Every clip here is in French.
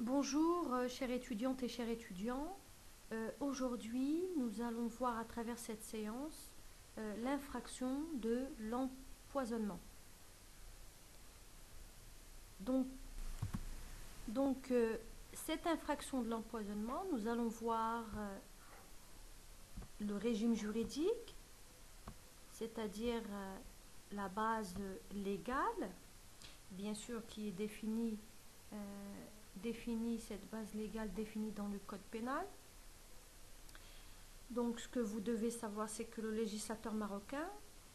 Bonjour, chères étudiantes et chers étudiants. Aujourd'hui, nous allons voir à travers cette séance l'infraction de l'empoisonnement. Donc, cette infraction de l'empoisonnement, nous allons voir le régime juridique, c'est-à-dire la base légale, bien sûr qui est cette base légale définie dans le code pénal. Donc, ce que vous devez savoir, c'est que le législateur marocain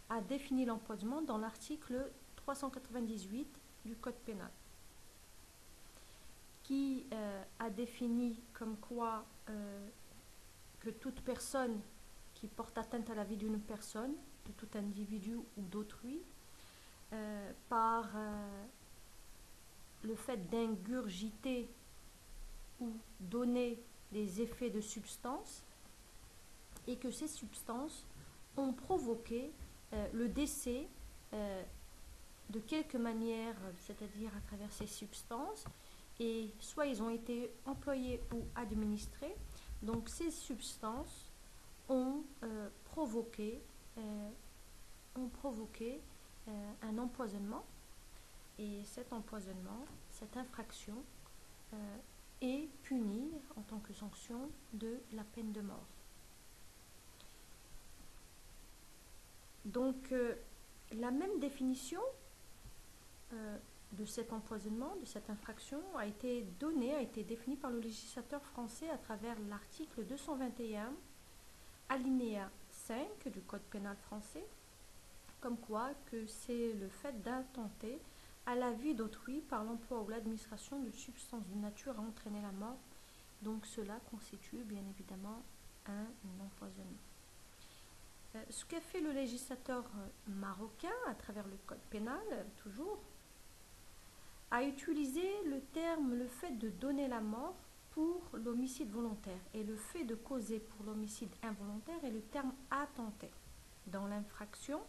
a défini l'empoisonnement dans l'article 398 du Code pénal, qui a défini comme quoi que toute personne qui porte atteinte à la vie d'une personne, de tout individu ou d'autrui, par le fait d'ingurgiter ou donner des effets de substances, et que ces substances ont provoqué le décès de quelque manière, c'est-à-dire à travers ces substances, et soit ils ont été employés ou administrés. Donc ces substances ont provoqué un empoisonnement, et cet empoisonnement, cette infraction est punie en tant que sanction de la peine de mort. Donc, la même définition de cet empoisonnement, de cette infraction, a été définie par le législateur français à travers l'article 221, alinéa 5 du Code pénal français, comme quoi que c'est le fait d'attenter à la vie d'autrui par l'emploi ou l'administration de substances de nature à entraîner la mort. Donc, cela constitue bien évidemment un empoisonnement. Ce qu'a fait le législateur marocain à travers le code pénal, toujours, a utilisé le fait de donner la mort pour l'homicide volontaire, et le fait de causer pour l'homicide involontaire est le terme attenter dans l'infraction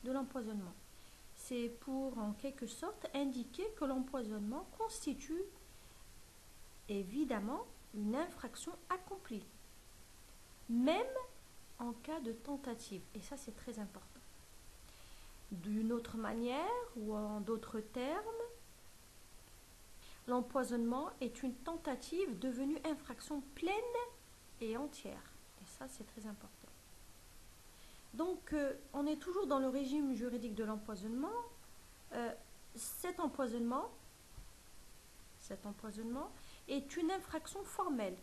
de l'empoisonnement. C'est pour en quelque sorte indiquer que l'empoisonnement constitue évidemment une infraction accomplie, même en cas de tentative, et ça c'est très important. D'une autre manière, ou en d'autres termes, l'empoisonnement est une tentative devenue infraction pleine et entière, et ça c'est très important. Donc on est toujours dans le régime juridique de l'empoisonnement. Cet empoisonnement est une infraction formelle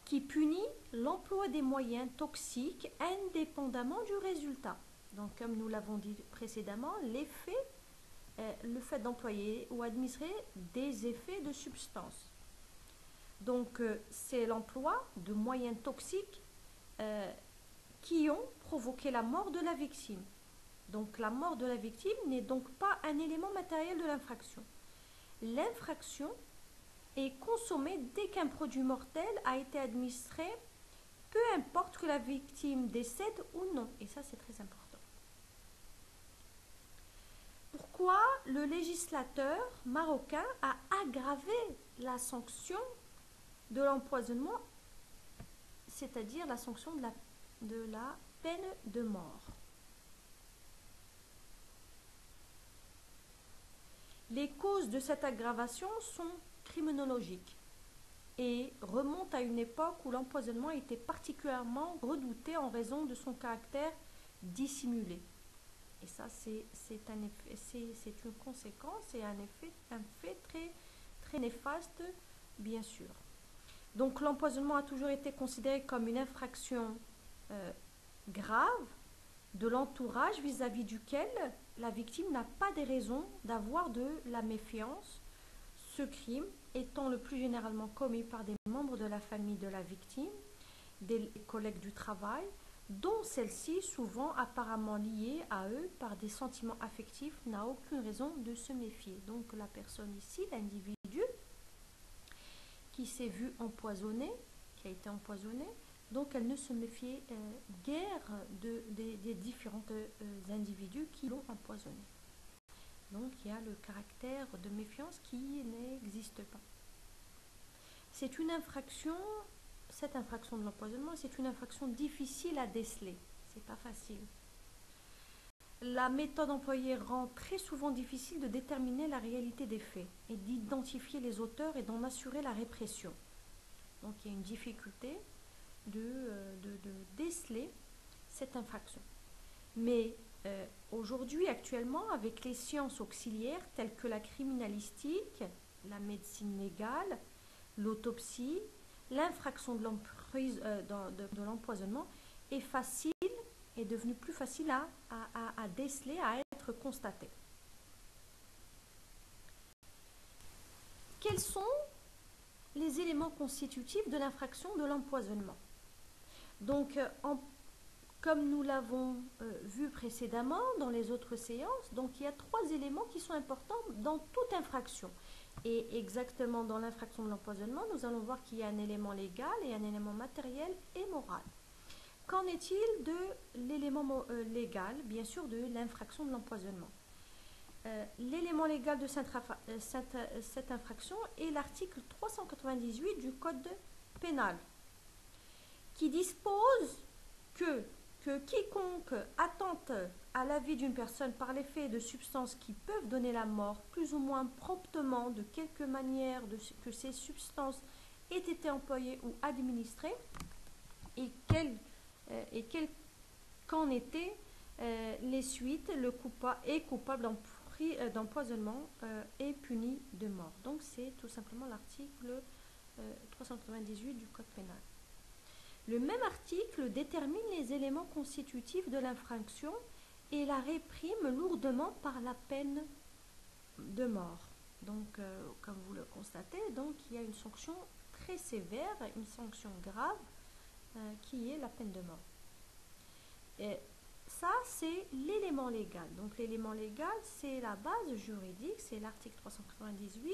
qui punit l'emploi des moyens toxiques indépendamment du résultat. Donc, comme nous l'avons dit précédemment, le fait d'employer ou administrer des effets de substances. Donc, c'est l'emploi de moyens toxiques qui ont provoqué la mort de la victime. Donc, la mort de la victime n'est donc pas un élément matériel de l'infraction. L'infraction est consommée dès qu'un produit mortel a été administré, peu importe que la victime décède ou non. Et ça, c'est très important. Pourquoi le législateur marocain a aggravé la sanction de l'empoisonnement, c'est-à-dire la sanction de la peine de mort? Les causes de cette aggravation sont criminologiques et remontent à une époque où l'empoisonnement était particulièrement redouté en raison de son caractère dissimulé. Et ça, c'est une conséquence et un fait très, très néfaste, bien sûr. Donc, l'empoisonnement a toujours été considéré comme une infraction grave de l'entourage vis-à-vis duquel la victime n'a pas des raisons d'avoir de la méfiance, ce crime étant le plus généralement commis par des membres de la famille de la victime, des collègues du travail, dont celle-ci, souvent apparemment liée à eux par des sentiments affectifs, n'a aucune raison de se méfier. Donc la personne ici, l'individu qui s'est vu empoisonné, qui a été empoisonné, donc elle ne se méfiait guère des différents individus qui l'ont empoisonné. Donc il y a le caractère de méfiance qui n'existe pas. C'est une infraction, cette infraction de l'empoisonnement, c'est une infraction difficile à déceler. C'est pas facile. La méthode employée rend très souvent difficile de déterminer la réalité des faits et d'identifier les auteurs et d'en assurer la répression. Donc il y a une difficulté de déceler cette infraction. Mais aujourd'hui, actuellement, avec les sciences auxiliaires telles que la criminalistique, la médecine légale, l'autopsie, l'infraction de l'empoisonnement est devenu plus facile à déceler, à être constaté. Quels sont les éléments constitutifs de l'infraction de l'empoisonnement? Donc, comme nous l'avons vu précédemment dans les autres séances, donc il y a 3 éléments qui sont importants dans toute infraction. Et exactement dans l'infraction de l'empoisonnement, nous allons voir qu'il y a un élément légal et un élément matériel et moral. Qu'en est-il de l'élément légal, bien sûr, de l'infraction de l'empoisonnement? L'élément légal de cette infraction est l'article 398 du Code pénal, qui dispose que quiconque attente à la vie d'une personne par l'effet de substances qui peuvent donner la mort, plus ou moins promptement, de quelque manière que ces substances aient été employées ou administrées, et qu'en étaient les suites, est coupable d'empoisonnement est puni de mort. Donc c'est tout simplement l'article 398 du Code pénal. Le même article détermine les éléments constitutifs de l'infraction et la réprime lourdement par la peine de mort. Donc, comme vous le constatez, donc, il y a une sanction très sévère, une sanction grave, qui est la peine de mort. Et ça, c'est l'élément légal. Donc, l'élément légal, c'est la base juridique, c'est l'article 398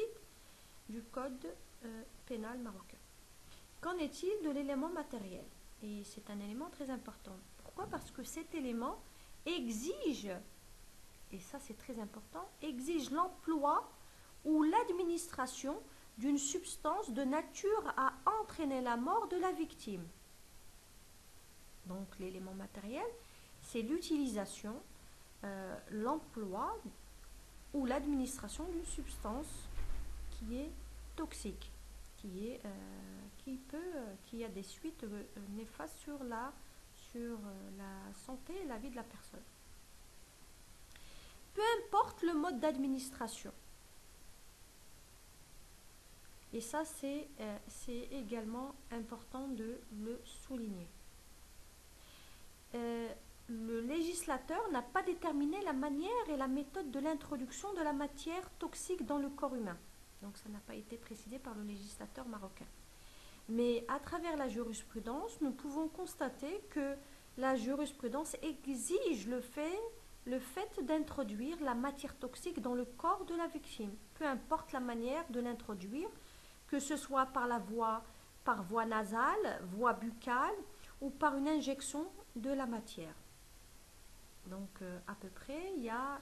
du Code pénal marocain. Qu'en est-il de l'élément matériel? Et c'est un élément très important. Pourquoi? Parce que cet élément exige, et ça c'est très important, exige l'emploi ou l'administration d'une substance de nature à entraîner la mort de la victime. Donc l'élément matériel, c'est l'utilisation, l'emploi ou l'administration d'une substance qui est toxique, qui a des suites néfastes sur la santé et la vie de la personne. Peu importe le mode d'administration. Et ça, c'est également important de le souligner. Le législateur n'a pas déterminé la manière et la méthode de l'introduction de la matière toxique dans le corps humain. Donc ça n'a pas été précisé par le législateur marocain. Mais à travers la jurisprudence, nous pouvons constater que la jurisprudence exige le fait d'introduire la matière toxique dans le corps de la victime, peu importe la manière de l'introduire, que ce soit par voie nasale, voie buccale ou par une injection de la matière. Donc à peu près, il y a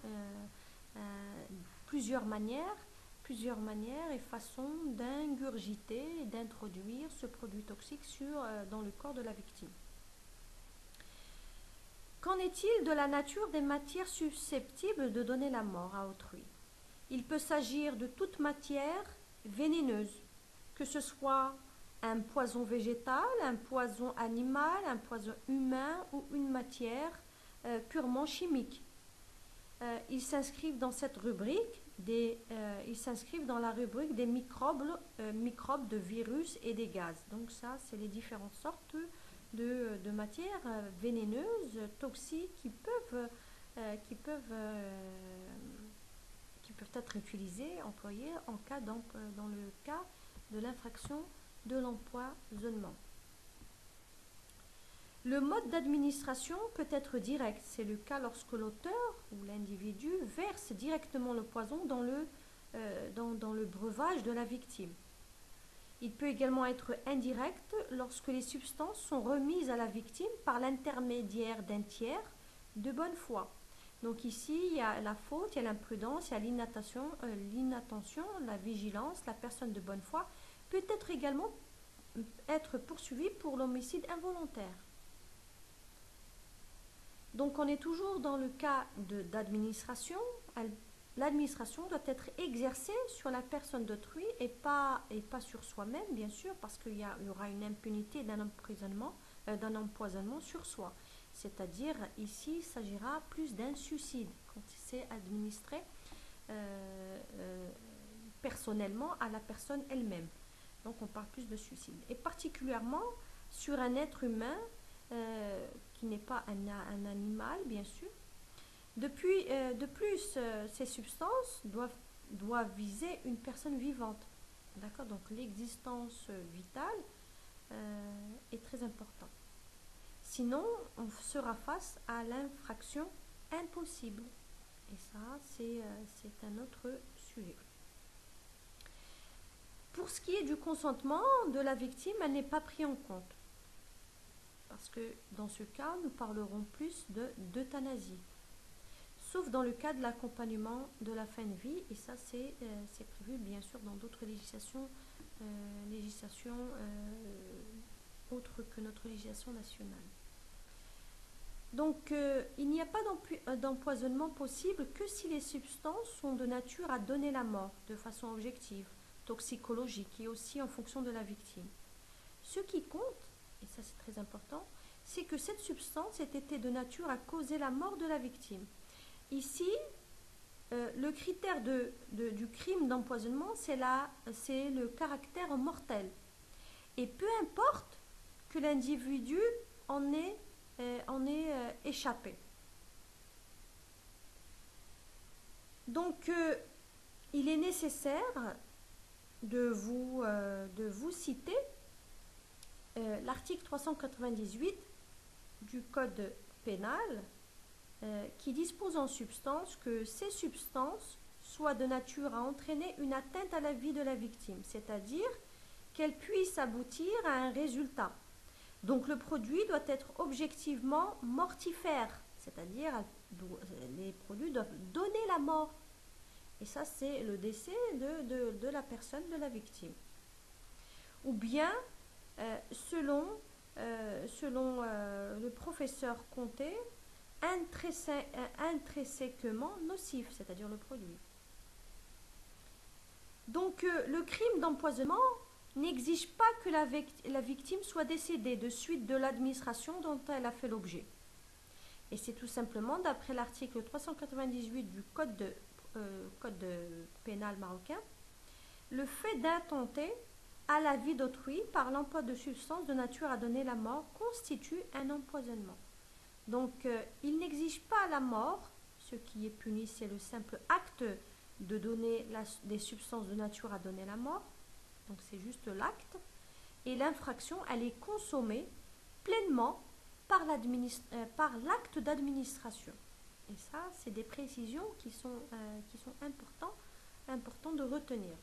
plusieurs manières et façons d'ingurgiter et d'introduire ce produit toxique dans le corps de la victime. Qu'en est-il de la nature des matières susceptibles de donner la mort à autrui? Il peut s'agir de toute matière vénéneuse, que ce soit un poison végétal, un poison animal, un poison humain ou une matière purement chimique. Ils s'inscrivent dans cette rubrique dans la rubrique des microbes de virus et des gaz. Donc ça, c'est les différentes sortes de matières vénéneuses, toxiques qui peuvent être utilisées, employées dans le cas de l'infraction de l'empoisonnement. Le mode d'administration peut être direct. C'est le cas lorsque l'auteur ou l'individu verse directement le poison dans le breuvage de la victime. Il peut également être indirect lorsque les substances sont remises à la victime par l'intermédiaire d'un tiers de bonne foi. Donc ici, il y a la faute, il y a l'imprudence, il y a l'inattention, la vigilance, la personne de bonne foi peut être également être poursuivi pour l'homicide involontaire. Donc on est toujours dans le cas d'administration. L'administration doit être exercée sur la personne d'autrui et pas sur soi-même, bien sûr, parce qu'il y aura une impunité d'un empoisonnement sur soi. C'est-à-dire, ici, il s'agira plus d'un suicide, quand c'est administré personnellement à la personne elle-même. Donc on parle plus de suicide. Et particulièrement sur un être humain qui n'est pas un animal, bien sûr. De plus, ces substances doivent viser une personne vivante. D'accord? Donc l'existence vitale est très importante. Sinon, on sera face à l'infraction impossible. Et ça, c'est un autre sujet. Pour ce qui est du consentement de la victime, elle n'est pas prise en compte. Parce que dans ce cas, nous parlerons plus d'euthanasie. Sauf dans le cas de l'accompagnement de la fin de vie. Et ça, c'est prévu bien sûr dans d'autres législations autres que notre législation nationale. Donc, il n'y a pas d'empoisonnement possible que si les substances sont de nature à donner la mort de façon objective, toxicologique et aussi en fonction de la victime. Ce qui compte, et ça c'est très important, c'est que cette substance ait été de nature à causer la mort de la victime. Ici, le critère du crime d'empoisonnement, c'est le caractère mortel. Et peu importe que l'individu en ait échappé. Donc, il est nécessaire de vous citer l'article 398 du Code pénal qui dispose en substance que ces substances soient de nature à entraîner une atteinte à la vie de la victime, c'est-à-dire qu'elles puissent aboutir à un résultat. Donc le produit doit être objectivement mortifère, c'est-à-dire les produits doivent donner la mort. Et ça, c'est le décès de la personne, de la victime. Ou bien, selon le professeur Comté, intrinsèquement nocif, c'est-à-dire le produit. Donc, le crime d'empoisonnement n'exige pas que la victime soit décédée de suite de l'administration dont elle a fait l'objet. Et c'est tout simplement, d'après l'article 398 du Code pénal marocain, le fait d'attenter à la vie d'autrui par l'emploi de substances de nature à donner la mort constitue un empoisonnement. Donc, il n'exige pas la mort. Ce qui est puni, c'est le simple acte de donner des substances de nature à donner la mort. Donc, c'est juste l'acte. Et l'infraction, elle est consommée pleinement par l'acte d'administration. Et ça, c'est des précisions qui sont importantes de retenir.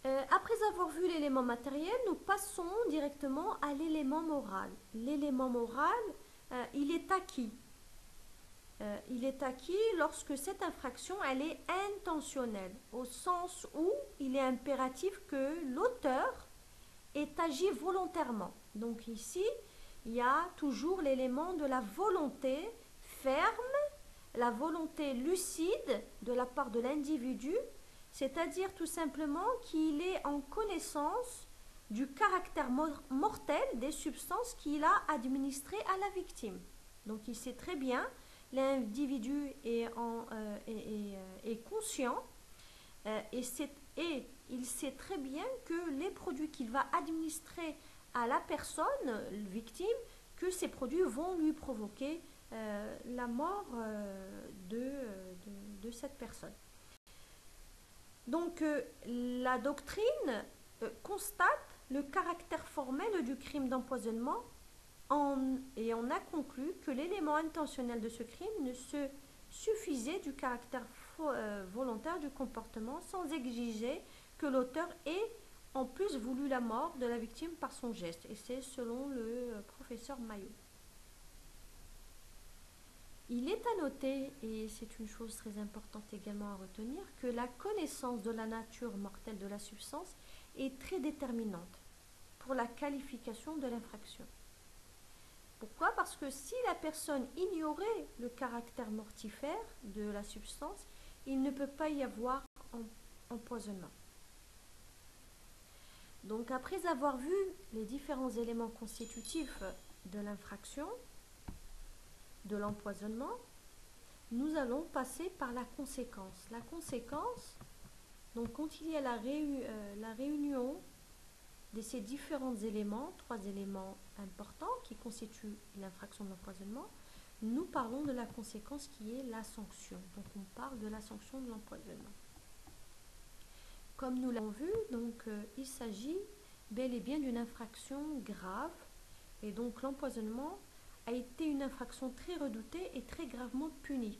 Après avoir vu l'élément matériel, nous passons directement à l'élément moral. L'élément moral, il est acquis. Il est acquis lorsque cette infraction, elle est intentionnelle, au sens où il est impératif que l'auteur ait agi volontairement. Donc ici, il y a toujours l'élément de la volonté ferme, la volonté lucide de la part de l'individu, c'est-à-dire tout simplement qu'il est en connaissance du caractère mortel des substances qu'il a administrées à la victime. Donc il sait très bien, l'individu est conscient et il sait très bien que les produits qu'il va administrer à la personne victime, que ces produits vont lui provoquer la mort de cette personne. Donc, la doctrine constate le caractère formel du crime d'empoisonnement et on a conclu que l'élément intentionnel de ce crime ne se suffisait du caractère volontaire du comportement sans exiger que l'auteur ait en plus voulu la mort de la victime par son geste. Et c'est selon le professeur Maillot. Il est à noter, et c'est une chose très importante également à retenir, que la connaissance de la nature mortelle de la substance est très déterminante pour la qualification de l'infraction. Pourquoi? Parce que si la personne ignorait le caractère mortifère de la substance, il ne peut pas y avoir empoisonnement. Donc après avoir vu les différents éléments constitutifs de l'infraction, de l'empoisonnement, nous allons passer par la conséquence. La conséquence, donc quand il y a la réunion de ces différents éléments, 3 éléments importants qui constituent l'infraction de l'empoisonnement, nous parlons de la conséquence qui est la sanction. Donc on parle de la sanction de l'empoisonnement. Comme nous l'avons vu, donc il s'agit bel et bien d'une infraction grave, et donc l'empoisonnement a été une infraction très redoutée et très gravement punie.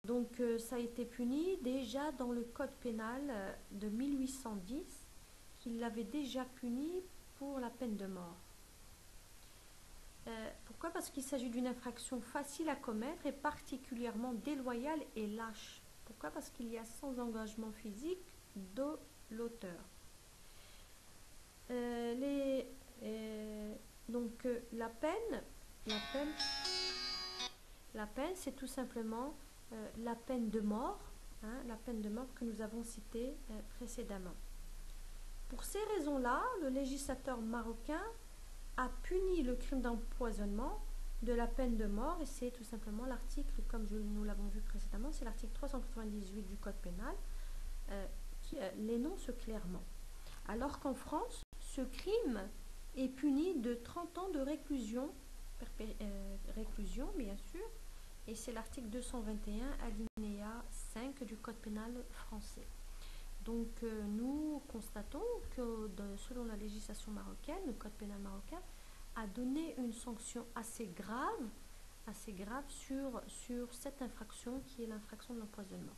Donc ça a été puni déjà dans le code pénal de 1810, qu'il l'avait déjà puni pour la peine de mort. Pourquoi? Parce qu'il s'agit d'une infraction facile à commettre et particulièrement déloyale et lâche. Pourquoi? Parce qu'il y a sans engagement physique de l'auteur. Donc la peine, c'est tout simplement la peine de mort, la peine de mort que nous avons citée précédemment. Pour ces raisons-là, le législateur marocain a puni le crime d'empoisonnement de la peine de mort, et c'est tout simplement l'article, comme nous l'avons vu précédemment, c'est l'article 398 du Code pénal qui l'énonce clairement. Alors qu'en France, ce crime est puni de 30 ans de réclusion, bien sûr, et c'est l'article 221 alinéa 5 du Code pénal français. Donc nous constatons que selon la législation marocaine, le Code pénal marocain a donné une sanction assez grave sur cette infraction qui est l'infraction de l'empoisonnement.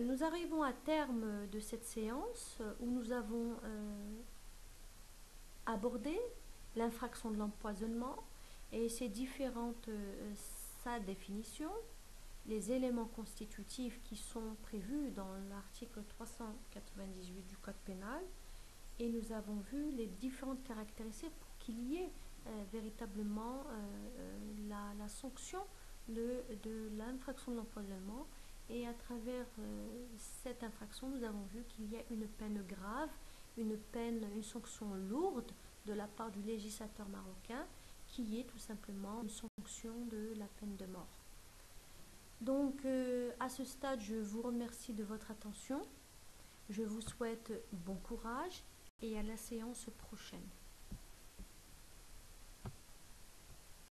Nous arrivons à terme de cette séance où nous avons abordé l'infraction de l'empoisonnement et ses différentes, sa définition, les éléments constitutifs qui sont prévus dans l'article 398 du Code pénal, et nous avons vu les différentes caractéristiques pour qu'il y ait véritablement la sanction de l'infraction de l'empoisonnement. Et à travers cette infraction, nous avons vu qu'il y a une peine grave, une sanction lourde de la part du législateur marocain, qui est tout simplement une sanction de la peine de mort. Donc à ce stade, je vous remercie de votre attention. Je vous souhaite bon courage et à la séance prochaine.